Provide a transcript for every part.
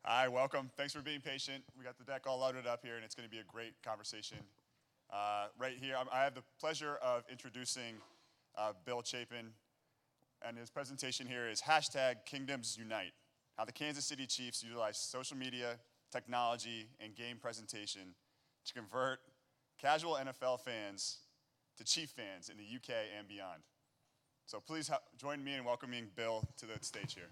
Hi, welcome. Thanks for being patient. We got the deck all loaded up here, and it's going to be a great conversation. Right here, I have the pleasure of introducing Bill Chapin, and his presentation here is #Kingdoms Unite, how the Kansas City Chiefs utilize social media, technology, and game presentation to convert casual NFL fans to Chief fans in the UK and beyond. So please join me in welcoming Bill to the stage here.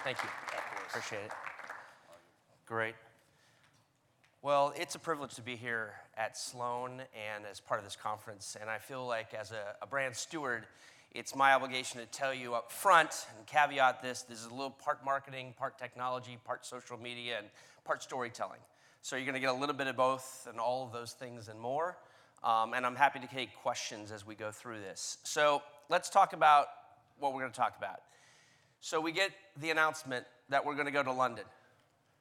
Thank you. Appreciate it. Great. Well, it's a privilege to be here at Sloan and as part of this conference, and I feel like as a brand steward, it's my obligation to tell you up front and caveat this is a little part marketing, part technology, part social media, and part storytelling. So you're going to get a little bit of both and all of those things and more, and I'm happy to take questions as we go through this. So let's talk about what we're going to talk about. So we get the announcement that we're going to go to London,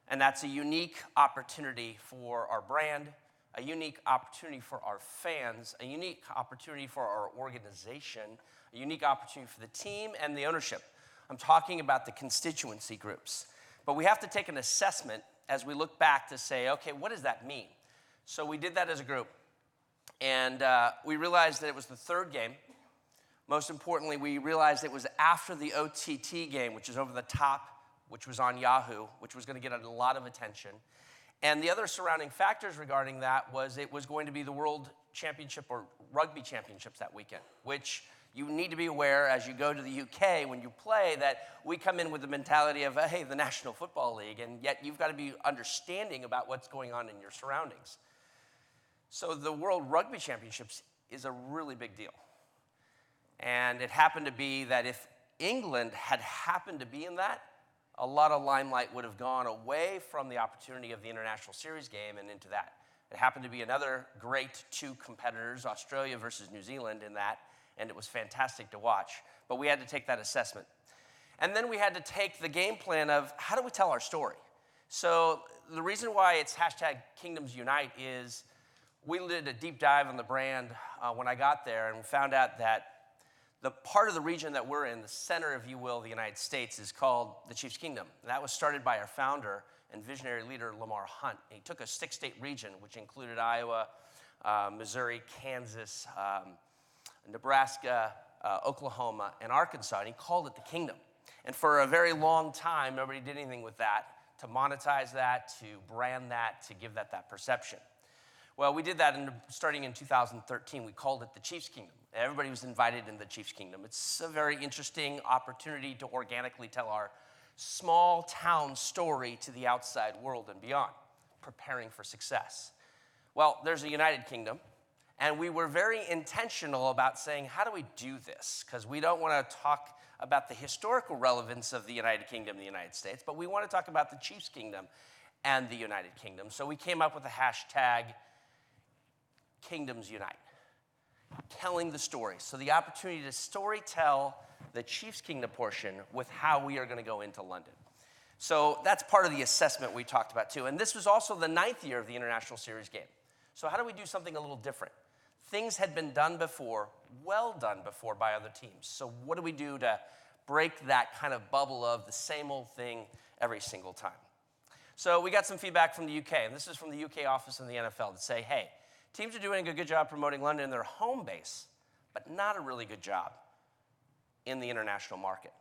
and that's a unique opportunity for our brand, a unique opportunity for our fans, a unique opportunity for our organization, a unique opportunity for the team and the ownership. I'm talking about the constituency groups. But we have to take an assessment as we look back to say, okay, what does that mean? So we did that as a group, and we realized that it was the third game. Most importantly, we realized it was after the OTT game, which is over the top, which was on Yahoo, which was going to get a lot of attention. And the other surrounding factors regarding that was it was going to be the World Championship or Rugby Championships that weekend, which you need to be aware as you go to the UK when you play that we come in with the mentality of, hey, the National Football League, and yet you've got to be understanding about what's going on in your surroundings. So the World Rugby Championships is a really big deal. And it happened to be that if England had happened to be in that, a lot of limelight would have gone away from the opportunity of the International Series game and into that. It happened to be another great two competitors, Australia versus New Zealand in that, and it was fantastic to watch. But we had to take that assessment. And then we had to take the game plan of how do we tell our story? So the reason why it's #Kingdoms Unite is we did a deep dive on the brand when I got there, and we found out that the part of the region that we're in, the center, if you will, of the United States, is called the Chiefs Kingdom. And that was started by our founder and visionary leader, Lamar Hunt. He took a 6-state region, which included Iowa, Missouri, Kansas, Nebraska, Oklahoma, and Arkansas, and he called it the Kingdom. And for a very long time, nobody did anything with that to monetize that, to brand that, to give that perception. Well, we did that starting in 2013. We called it the Chiefs Kingdom. Everybody was invited in the Chiefs Kingdom. It's a very interesting opportunity to organically tell our small town story to the outside world and beyond, preparing for success. Well, there's a United Kingdom, and we were very intentional about saying, how do we do this? Because we don't want to talk about the historical relevance of the United Kingdom and the United States, but we want to talk about the Chiefs Kingdom and the United Kingdom. So we came up with the #Kingdoms Unite, telling the story. So the opportunity to story tell the Chiefs Kingdom portion with how we are going to go into London. So that's part of the assessment we talked about too. And this was also the 9th year of the International Series game. So how do we do something a little different? Things had been done before, well done before by other teams. So what do we do to break that kind of bubble of the same old thing every single time? So we got some feedback from the UK, and this is from the UK office in the NFL, to say, hey, teams are doing a good job promoting London in their home base, but not a really good job in the international market.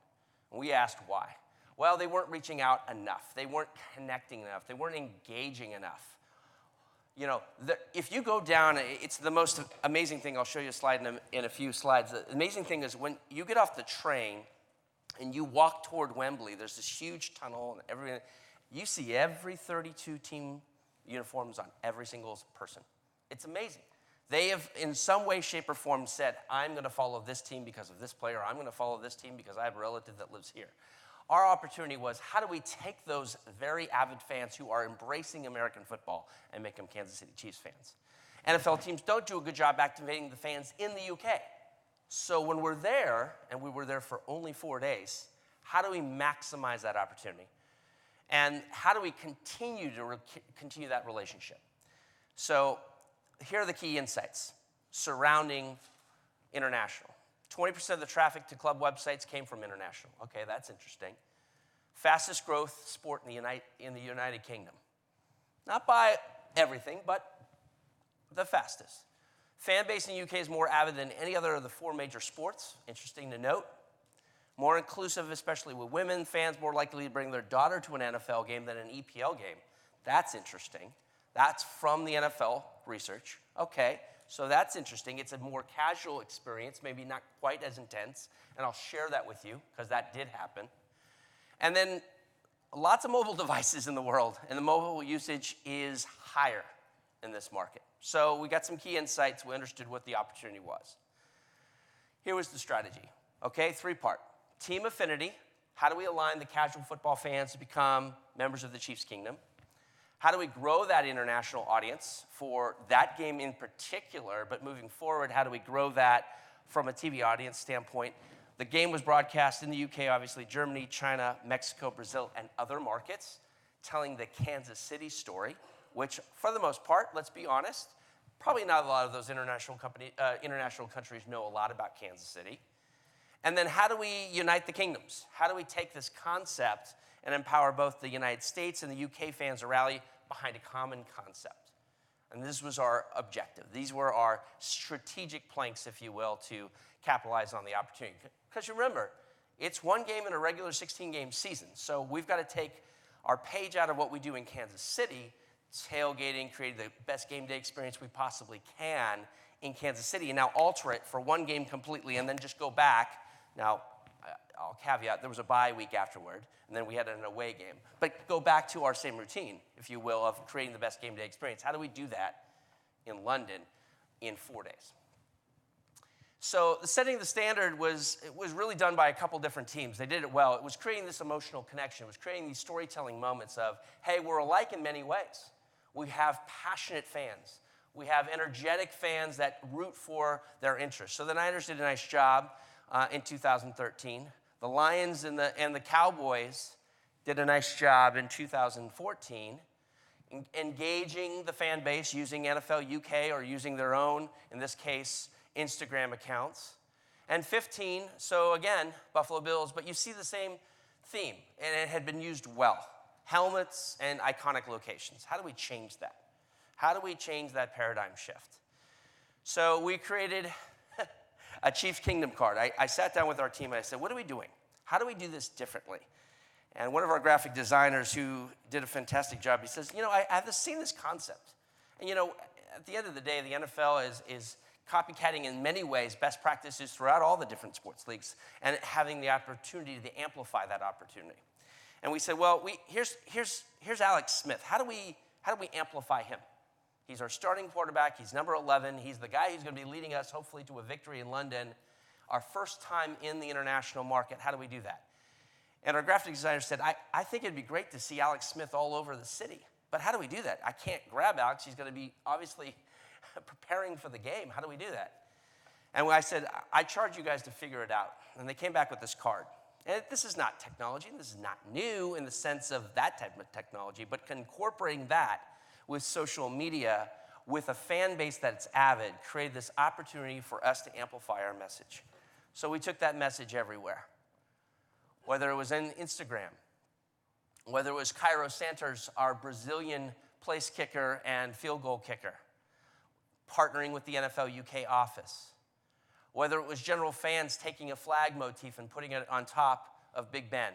And we asked why. Well, they weren't reaching out enough. They weren't connecting enough. They weren't engaging enough. You know, if you go down, it's the most amazing thing. I'll show you a slide in a few slides. The amazing thing is when you get off the train and you walk toward Wembley, there's this huge tunnel, and you see every 32 team uniforms on every single person. It's amazing. They have, in some way, shape, or form, said, I'm going to follow this team because of this player. I'm going to follow this team because I have a relative that lives here. Our opportunity was, how do we take those very avid fans who are embracing American football and make them Kansas City Chiefs fans? NFL teams don't do a good job activating the fans in the UK. So when we're there, and we were there for only 4 days, how do we maximize that opportunity? And how do we continue that relationship? So here are the key insights surrounding international. 20% of the traffic to club websites came from international. Okay, that's interesting. Fastest growth sport in the United Kingdom. Not by everything, but the fastest. Fan base in the UK is more avid than any other of the 4 major sports. Interesting to note. More inclusive, especially with women. Fans more likely to bring their daughter to an NFL game than an EPL game. That's interesting. That's from the NFL research. Okay, so that's interesting. It's a more casual experience, maybe not quite as intense, and I'll share that with you because that did happen. And then lots of mobile devices in the world, and the mobile usage is higher in this market. So we got some key insights. We understood what the opportunity was. Here was the strategy. Okay, 3-part. Team affinity. How do we align the casual football fans to become members of the Chiefs Kingdom? How do we grow that international audience for that game in particular, but moving forward, how do we grow that from a TV audience standpoint? The game was broadcast in the UK, obviously, Germany, China, Mexico, Brazil, and other markets, telling the Kansas City story, which for the most part, let's be honest, probably not a lot of those international countries know a lot about Kansas City. And then how do we unite the kingdoms? How do we take this concept and empower both the United States and the UK fans to rally behind a common concept? And this was our objective. These were our strategic planks, if you will, to capitalize on the opportunity. Because remember, it's 1 game in a regular 16-game season. So we've got to take our page out of what we do in Kansas City, tailgating, creating the best game day experience we possibly can in Kansas City, and now alter it for 1 game completely and then just go back. Now, I'll caveat, there was a bye week afterward, and then we had an away game. But go back to our same routine, if you will, of creating the best game day experience. How do we do that in London in 4 days? So the setting the standard was really done by a couple different teams. They did it well. It was creating this emotional connection. It was creating these storytelling moments of, hey, we're alike in many ways. We have passionate fans. We have energetic fans that root for their interests. So the Niners did a nice job in 2013. The Lions and the Cowboys did a nice job in 2014, engaging the fan base using NFL UK or using their own, in this case, Instagram accounts. And 15, so again, Buffalo Bills, but you see the same theme, and it had been used well. Helmets and iconic locations. How do we change that? How do we change that paradigm shift? So we created a Chiefs Kingdom card. I sat down with our team and I said, what are we doing? How do we do this differently? And one of our graphic designers who did a fantastic job, he says, I've seen this concept. And at the end of the day, the NFL is copycatting in many ways best practices throughout all the different sports leagues and having the opportunity to amplify that opportunity. And we said, well, here's Alex Smith. How do we amplify him? He's our starting quarterback. He's number 11. He's the guy who's going to be leading us, hopefully, to a victory in London, our first time in the international market. How do we do that? And our graphic designer said, I think it'd be great to see Alex Smith all over the city. But how do we do that? I can't grab Alex. He's going to be obviously preparing for the game. How do we do that? And I said, I charge you guys to figure it out. And they came back with this card. And this is not technology. This is not new in the sense of that type of technology, but incorporating that with social media, with a fan base that's avid, created this opportunity for us to amplify our message. So we took that message everywhere. Whether it was in Instagram, whether it was Cairo Santos, our Brazilian place kicker and field goal kicker, partnering with the NFL UK office, whether it was general fans taking a flag motif and putting it on top of Big Ben,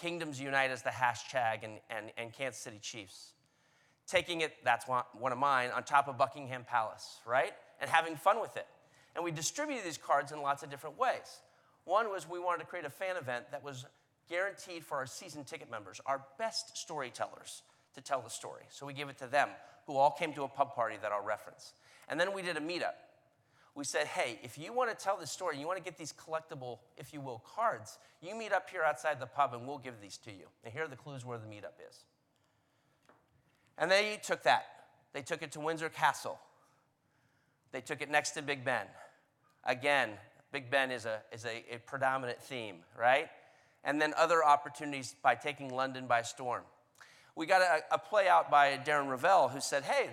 Kingdoms Unite as the hashtag and Kansas City Chiefs, taking it, that's one of mine, on top of Buckingham Palace, right? And having fun with it. And we distributed these cards in lots of different ways. One was we wanted to create a fan event that was guaranteed for our season ticket members, our best storytellers, to tell the story. So we gave it to them, who all came to a pub party that I'll reference. And then we did a meetup. We said, hey, if you want to tell this story, you want to get these collectible, if you will, cards, you meet up here outside the pub and we'll give these to you. And here are the clues where the meetup is. And they took that. They took it to Windsor Castle. They took it next to Big Ben. Again, Big Ben is a predominant theme, right? And then other opportunities by taking London by storm. We got a play out by Darren Ravel who said, hey,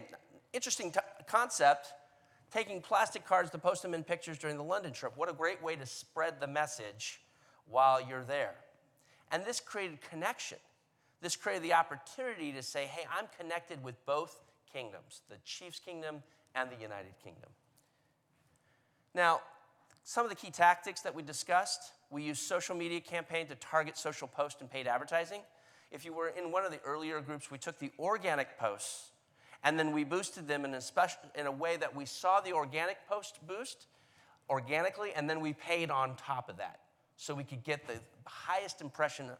interesting concept. taking plastic cards to post them in pictures during the London trip. What a great way to spread the message while you're there. And this created connection. This created the opportunity to say, hey, I'm connected with both kingdoms, the Chiefs' kingdom and the United Kingdom. Now, some of the key tactics that we discussed, we used social media campaign to target social post and paid advertising. If you were in one of the earlier groups, we took the organic posts and then we boosted them in a way that we saw the organic post boost organically, and then we paid on top of that so we could get the highest impression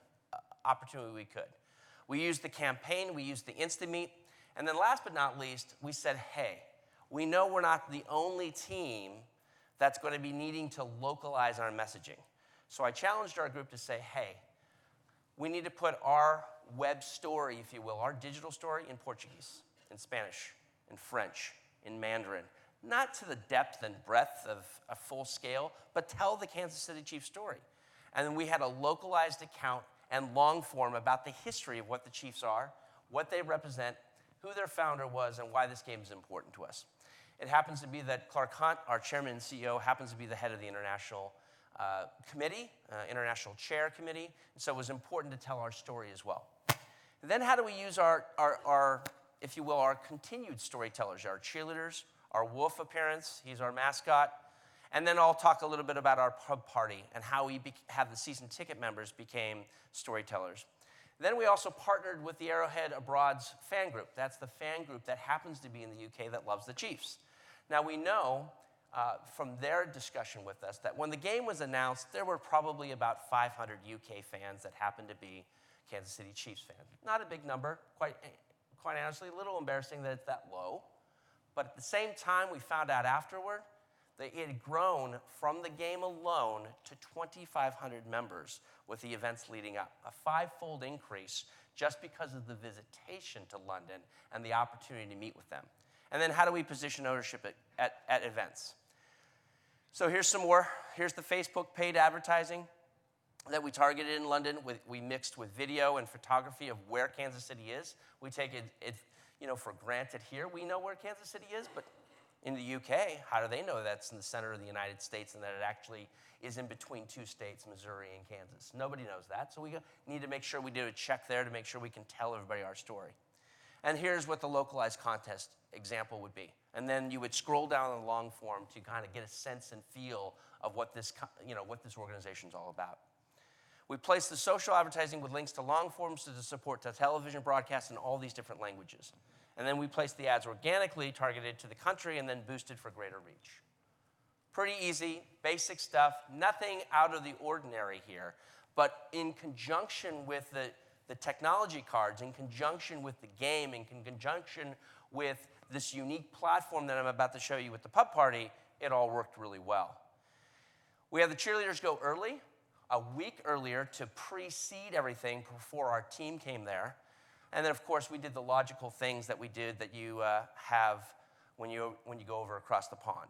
opportunity we could. We used the campaign, we used the Instameet, and then last but not least, we said, hey, we know we're not the only team that's going to be needing to localize our messaging. So I challenged our group to say, hey, we need to put our web story, if you will, our digital story in Portuguese, in Spanish, in French, in Mandarin. Not to the depth and breadth of a full scale, but tell the Kansas City Chiefs story. And then we had a localized account and long form about the history of what the Chiefs are, what they represent, who their founder was, and why this game is important to us. It happens to be that Clark Hunt, our chairman and CEO, happens to be the head of the international committee, international chair committee, and so it was important to tell our story as well. And then how do we use our, if you will, our continued storytellers, our cheerleaders, our wolf appearance, he's our mascot, and then I'll talk a little bit about our pub party and how we have the season ticket members became storytellers. Then we also partnered with the Arrowhead Abroad's fan group. That's the fan group that happens to be in the UK that loves the Chiefs. Now we know from their discussion with us that when the game was announced, there were probably about 500 UK fans that happened to be Kansas City Chiefs fans. Not a big number, quite honestly, a little embarrassing that it's that low. But at the same time, we found out afterward that it had grown from the game alone to 2,500 members with the events leading up, a five-fold increase just because of the visitation to London and the opportunity to meet with them. And then how do we position ownership at events? So here's some more. Here's the Facebook paid advertising that we targeted in London. We mixed with video and photography of where Kansas City is. We take it for granted here. We know where Kansas City is, but in the UK, how do they know that's in the center of the United States and that it actually is in between two states, Missouri and Kansas? Nobody knows that, so we need to make sure we do a check there to make sure we can tell everybody our story. And here's what the localized contest example would be. And then you would scroll down the long form to kind of get a sense and feel of what this organization is all about. We place the social advertising with links to long forms to support the television broadcast in all these different languages. And then we place the ads organically targeted to the country and then boosted for greater reach. Pretty easy, basic stuff, nothing out of the ordinary here. But in conjunction with the technology cards, in conjunction with the game, in conjunction with this unique platform that I'm about to show you with the pub party, it all worked really well. We had the cheerleaders go early, a week earlier, to precede everything before our team came there. And then, of course, we did the logical things that we did that you have when you go over across the pond.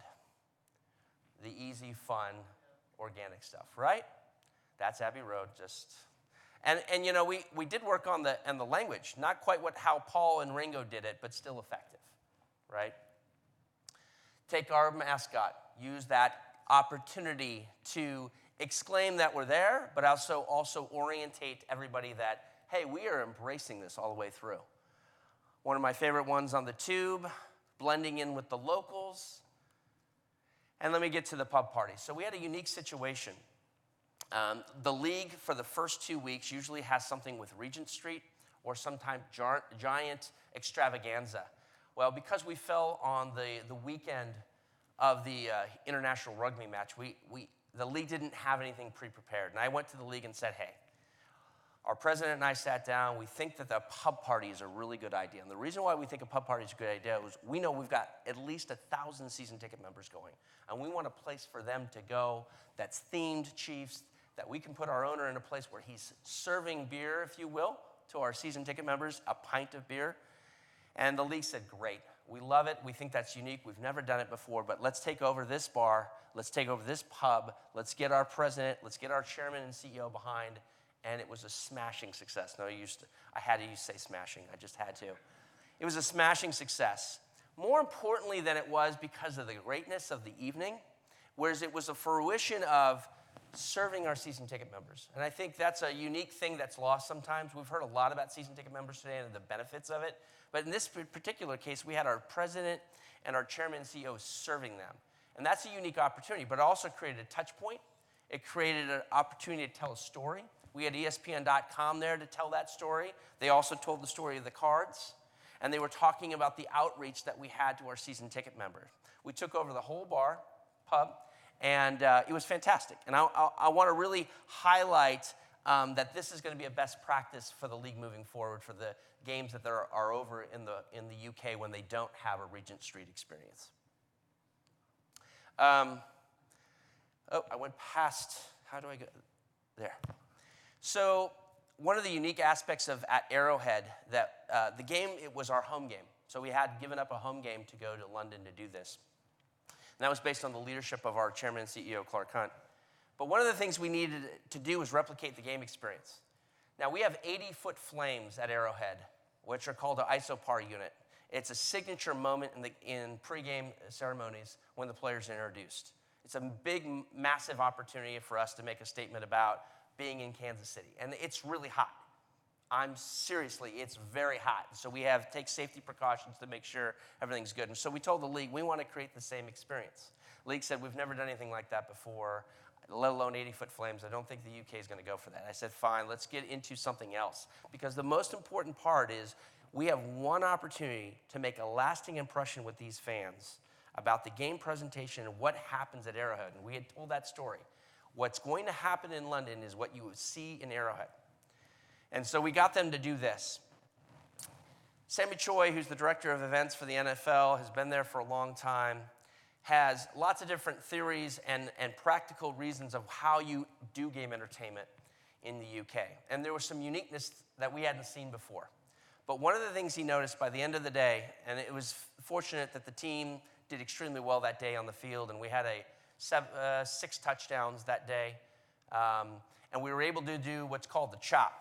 The easy, fun, organic stuff, right? That's Abbey Road. And we did work on the language. Not quite how Paul and Ringo did it, but still effective, right? Take our mascot. Use that opportunity to exclaim that we're there, but also orientate everybody that, hey, we are embracing this all the way through. One of my favorite ones on the tube, blending in with the locals. And let me get to the pub party. So we had a unique situation. The league for the first 2 weeks usually has something with Regent Street or sometimes giant extravaganza. Well, because we fell on the weekend of the international rugby match, the league didn't have anything pre-prepared. And I went to the league and said, hey, our president and I sat down. We think that the pub party is a really good idea. And the reason why we think a pub party is a good idea is we know we've got at least 1,000 season ticket members going. And we want a place for them to go that's themed Chiefs, that we can put our owner in a place where he's serving beer, if you will, to our season ticket members, a pint of beer. And the league said, great. We love it. We think that's unique. We've never done it before, but let's take over this bar. Let's take over this pub. Let's get our president. Let's get our chairman and CEO behind. And it was a smashing success. No, I had to say smashing. I just had to. It was a smashing success. more importantly than it was because of the greatness of the evening, whereas it was a fruition of serving our season ticket members. And I think that's a unique thing that's lost sometimes. We've heard a lot about season ticket members today and the benefits of it. But in this particular case, we had our president and our chairman and CEO serving them. And that's a unique opportunity, but it also created a touch point. It created an opportunity to tell a story. We had ESPN.com there to tell that story. They also told the story of the cards. And they were talking about the outreach that we had to our season ticket members. We took over the whole pub, and it was fantastic. And I want to really highlight that this is going to be a best practice for the league moving forward for the games that are over in the UK when they don't have a Regent Street experience. I went past, how do I go? There. So one of the unique aspects of at Arrowhead, that the game, it was our home game. So we had given up a home game to go to London to do this. And that was based on the leadership of our chairman and CEO, Clark Hunt. But one of the things we needed to do was replicate the game experience. Now, we have 80-foot flames at Arrowhead, which are called an isopar unit. It's a signature moment in pregame ceremonies when the players are introduced. It's a big, massive opportunity for us to make a statement about being in Kansas City. And it's really hot. Seriously, it's very hot. So we take safety precautions to make sure everything's good. And so we told the league, we want to create the same experience. The league said, we've never done anything like that before, let alone 80-foot flames. I don't think the UK is going to go for that. I said, fine, let's get into something else. Because the most important part is we have one opportunity to make a lasting impression with these fans about the game presentation and what happens at Arrowhead. And we had told that story. What's going to happen in London is what you would see in Arrowhead. And so we got them to do this. Sammy Choi, who's the director of events for the NFL, has been there for a long time, has lots of different theories and practical reasons of how you do game entertainment in the UK. And there was some uniqueness that we hadn't seen before. But one of the things he noticed by the end of the day, and it was fortunate that the team did extremely well that day on the field, and we had 6 touchdowns that day, and we were able to do what's called the chop,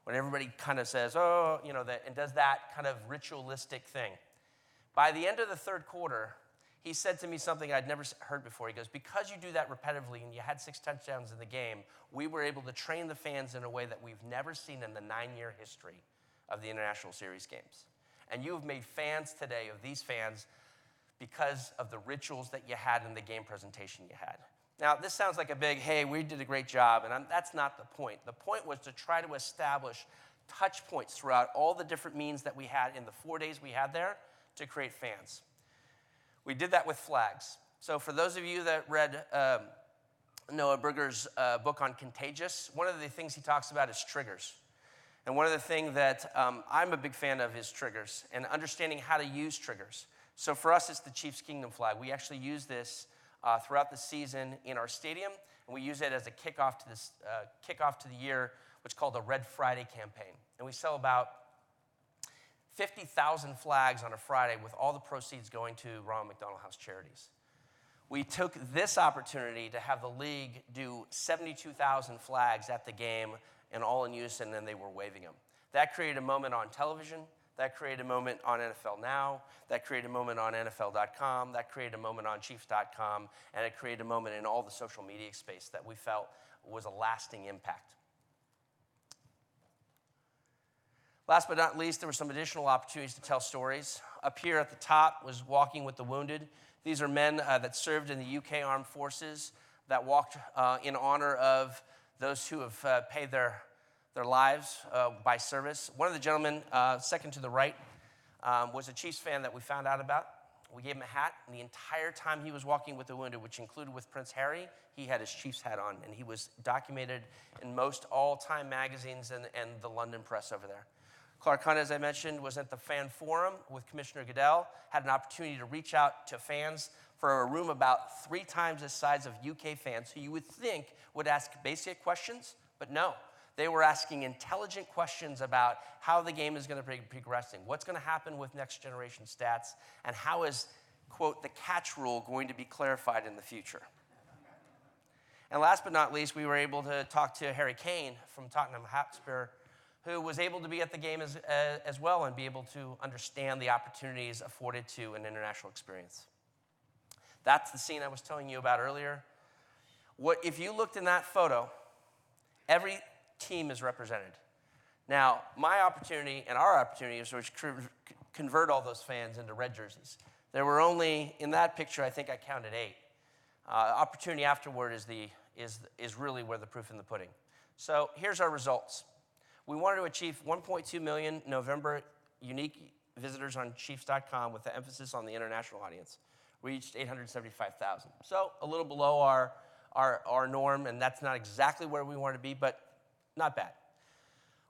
when everybody kind of says, oh, and does that kind of ritualistic thing. By the end of the third quarter, he said to me something I'd never heard before. He goes, because you do that repetitively and you had 6 touchdowns in the game, we were able to train the fans in a way that we've never seen in the 9-year history of the International Series games. And you have made fans today of these fans because of the rituals that you had in the game presentation you had. Now, this sounds like a big, hey, we did a great job, and that's not the point. The point was to try to establish touch points throughout all the different means that we had in the 4 days we had there to create fans. We did that with flags. So for those of you that read Noah Berger's book on Contagious, one of the things he talks about is triggers. And one of the things that I'm a big fan of is triggers and understanding how to use triggers. So for us, it's the Chiefs Kingdom flag. We actually use this throughout the season in our stadium, and we use it as a kickoff to the year, what's called the Red Friday campaign. And we sell about 50,000 flags on a Friday with all the proceeds going to Ronald McDonald House Charities. We took this opportunity to have the league do 72,000 flags at the game and all in unison, and they were waving them. That created a moment on television. That created a moment on NFL Now. That created a moment on NFL.com. That created a moment on Chiefs.com. And it created a moment in all the social media space that we felt was a lasting impact. Last but not least, there were some additional opportunities to tell stories. Up here at the top was Walking with the Wounded. These are men that served in the UK Armed Forces that walked in honor of those who have paid their lives by service. One of the gentlemen, second to the right, was a Chiefs fan that we found out about. We gave him a hat, and the entire time he was walking with the wounded, which included with Prince Harry, he had his Chiefs hat on, and he was documented in most all-time magazines and the London press over there. Clark Hunt, as I mentioned, was at the fan forum with Commissioner Goodell, had an opportunity to reach out to fans for a room about 3 times the size of UK fans who you would think would ask basic questions, but no. They were asking intelligent questions about how the game is going to be progressing, what's going to happen with next generation stats, and how is, quote, the catch rule going to be clarified in the future. And last but not least, we were able to talk to Harry Kane from Tottenham Hotspur, who was able to be at the game as well and be able to understand the opportunities afforded to an international experience. That's the scene I was telling you about earlier. If you looked in that photo, every team is represented. Now, my opportunity and our opportunity is to convert all those fans into red jerseys. There were only, in that picture, I think I counted 8. Opportunity afterward is really where the proof in the pudding. So here's our results. We wanted to achieve 1.2 million November unique visitors on Chiefs.com with the emphasis on the international audience. We reached 875,000. So a little below our norm, and that's not exactly where we wanted to be, but not bad.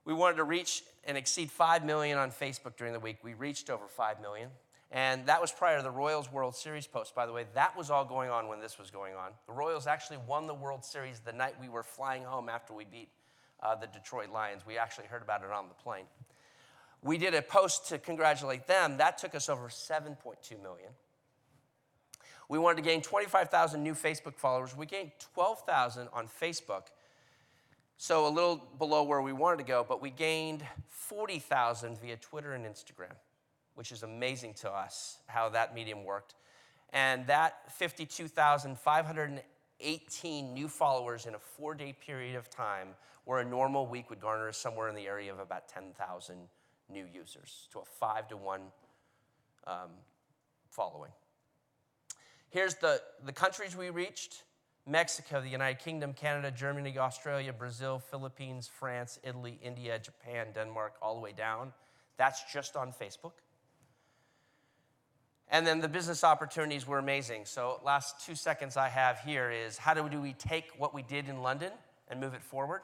We wanted to reach and exceed 5 million on Facebook during the week. We reached over 5 million. And that was prior to the Royals World Series post, by the way. That was all going on when this was going on. The Royals actually won the World Series the night we were flying home after we beat the Detroit Lions. We actually heard about it on the plane. We did a post to congratulate them. That took us over 7.2 million. We wanted to gain 25,000 new Facebook followers. We gained 12,000 on Facebook, so a little below where we wanted to go, but we gained 40,000 via Twitter and Instagram, which is amazing to us how that medium worked. And that 52,518 new followers in a 4-day period of time, where a normal week would garner somewhere in the area of about 10,000 new users, to a 5-to-1 following. Here's the countries we reached: Mexico, the United Kingdom, Canada, Germany, Australia, Brazil, Philippines, France, Italy, India, Japan, Denmark, all the way down. That's just on Facebook. And then the business opportunities were amazing. So last 2 seconds I have here is, how do we take what we did in London and move it forward?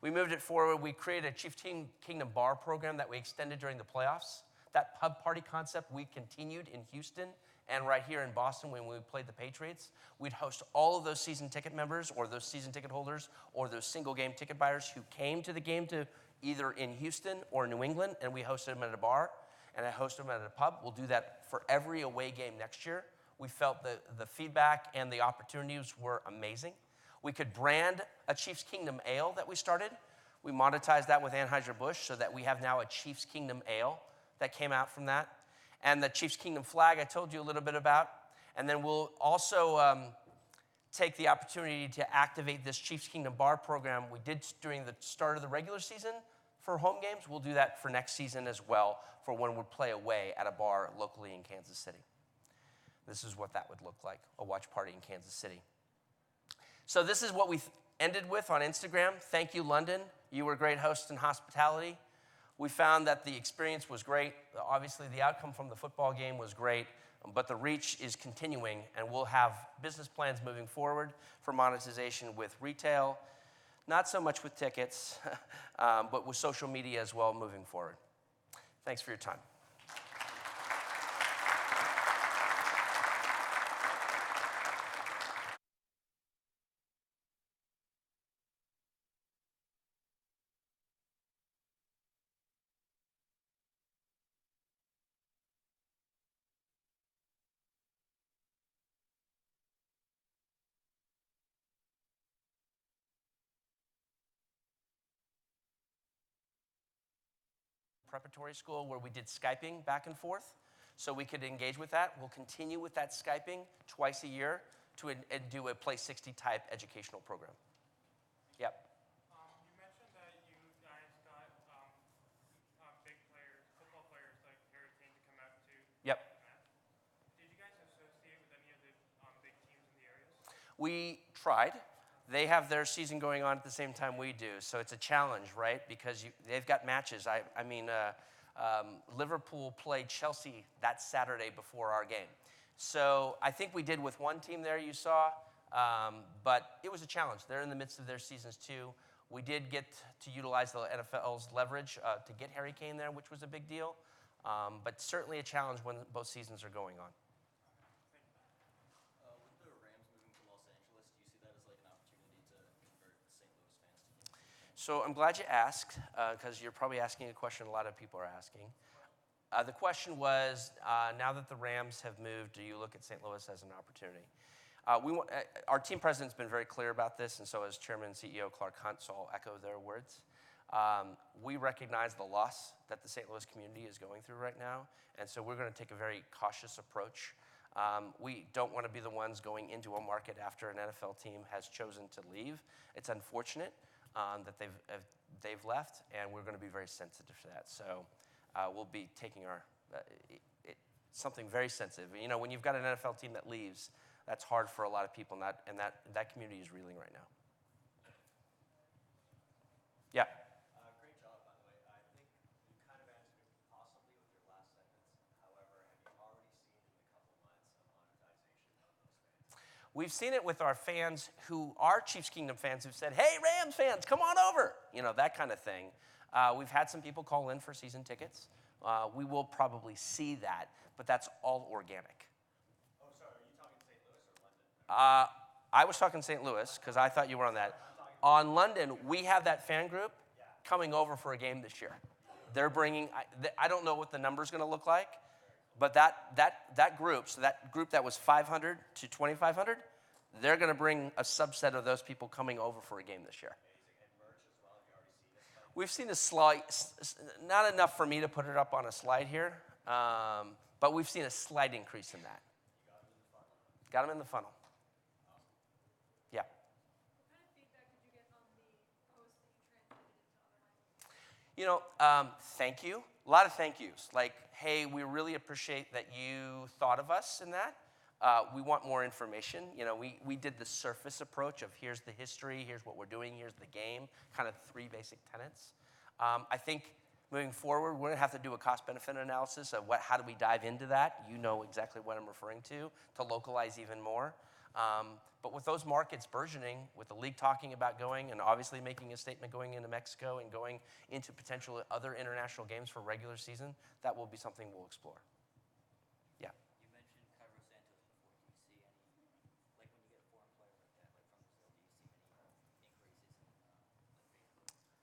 We moved it forward. We created a Chiefs Kingdom bar program that we extended during the playoffs. That pub party concept we continued in Houston and right here in Boston when we played the Patriots. We'd host all of those season ticket members or those season ticket holders or those single game ticket buyers who came to the game to either in Houston or New England, and we hosted them at a bar and I hosted them at a pub. We'll do that for every away game next year. We felt the feedback and the opportunities were amazing. We could brand a Chiefs Kingdom ale that we started. We monetized that with Anheuser-Busch so that we have now a Chiefs Kingdom ale that came out from that. And the Chiefs Kingdom flag I told you a little bit about. And then we'll also take the opportunity to activate this Chiefs Kingdom bar program we did during the start of the regular season for home games. We'll do that for next season as well, for when we play away at a bar locally in Kansas City. This is what that would look like, a watch party in Kansas City. So this is what we ended with on Instagram. Thank you, London. You were great hosts and hospitality. We found that the experience was great. Obviously, the outcome from the football game was great, but the reach is continuing, and we'll have business plans moving forward for monetization with retail, not so much with tickets, but with social media as well moving forward. Thanks for your time. Preparatory school where we did Skyping back and forth, so we could engage with that. We'll continue with that Skyping twice a year to do a Play 60 type educational program. Yep. You mentioned that you guys got big players, football players like Harry Kane to come out to. Yep. Did you guys associate with any of the big teams in the areas? We tried. They have their season going on at the same time we do, so it's a challenge, right? Because they've got matches. I mean, Liverpool played Chelsea that Saturday before our game. So I think we did with one team there you saw, but it was a challenge. They're in the midst of their seasons too. We did get to utilize the NFL's leverage to get Harry Kane there, which was a big deal, but certainly a challenge when both seasons are going on. So I'm glad you asked, because you're probably asking a question a lot of people are asking. The question was, now that the Rams have moved, do you look at St. Louis as an opportunity? Our team president's been very clear about this, and so has Chairman and CEO Clark Hunt, so I'll echo their words. We recognize the loss that the St. Louis community is going through right now, and so we're going to take a very cautious approach. We don't want to be the ones going into a market after an NFL team has chosen to leave. It's unfortunate that they've left, and we're going to be very sensitive to that. So we'll be taking something very sensitive. You know, when you've got an NFL team that leaves, that's hard for a lot of people, and that community is reeling right now. Yeah. Great job, by the way. I think you kind of answered it possibly with your last sentence. However, have you already seen in a couple months a monetization of those fans? We've seen it with our fans who are Chiefs Kingdom fans who've said, hey, Rams fans, come on over. You know, that kind of thing. We've had some people call in for season tickets. We will probably see that, but that's all organic. Oh, sorry. Are you talking St. Louis or London? I was talking St. Louis because I thought you were on that. On London, we have that fan group coming over for a game this year. They're bringing, I don't know what the number's going to look like, but that group, so that group that was 500 to 2,500, they're going to bring a subset of those people coming over for a game this year. And merch as well. Have you already seen it? We've seen a slight, not enough for me to put it up on a slide here, but we've seen a slight increase in that. You got them in the funnel. Got them in the funnel. Yeah. What kind of feedback did you get on the post that you translated into other languages? You know, thank you. A lot of thank yous. Like, hey, we really appreciate that you thought of us in that. We want more information. You know, we did the surface approach of here's the history, here's what we're doing, here's the game, kind of 3 basic tenets. I think moving forward, we're going to have to do a cost-benefit analysis of how do we dive into that. You know exactly what I'm referring to localize even more. But with those markets burgeoning, with the league talking about going and obviously making a statement going into Mexico and going into potential other international games for regular season, that will be something we'll explore. Yeah. You mentioned Cairo Santos before. Do you see any, like when you get a foreign player like that, like from Brazil, do you see any increases in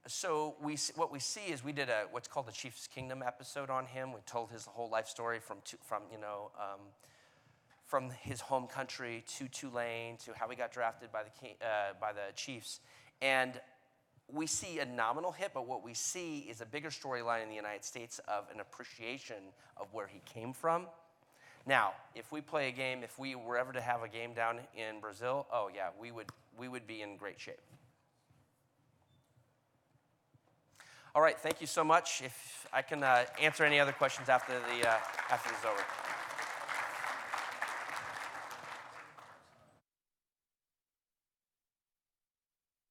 So what we see is we did what's called the Chiefs Kingdom episode on him. We told his whole life story from his home country to Tulane to how he got drafted by the Chiefs. And we see a nominal hit, but what we see is a bigger storyline in the United States of an appreciation of where he came from. Now, if we play a game, if we were ever to have a game down in Brazil, oh yeah, we would be in great shape. All right, thank you so much. If I can answer any other questions after this is over.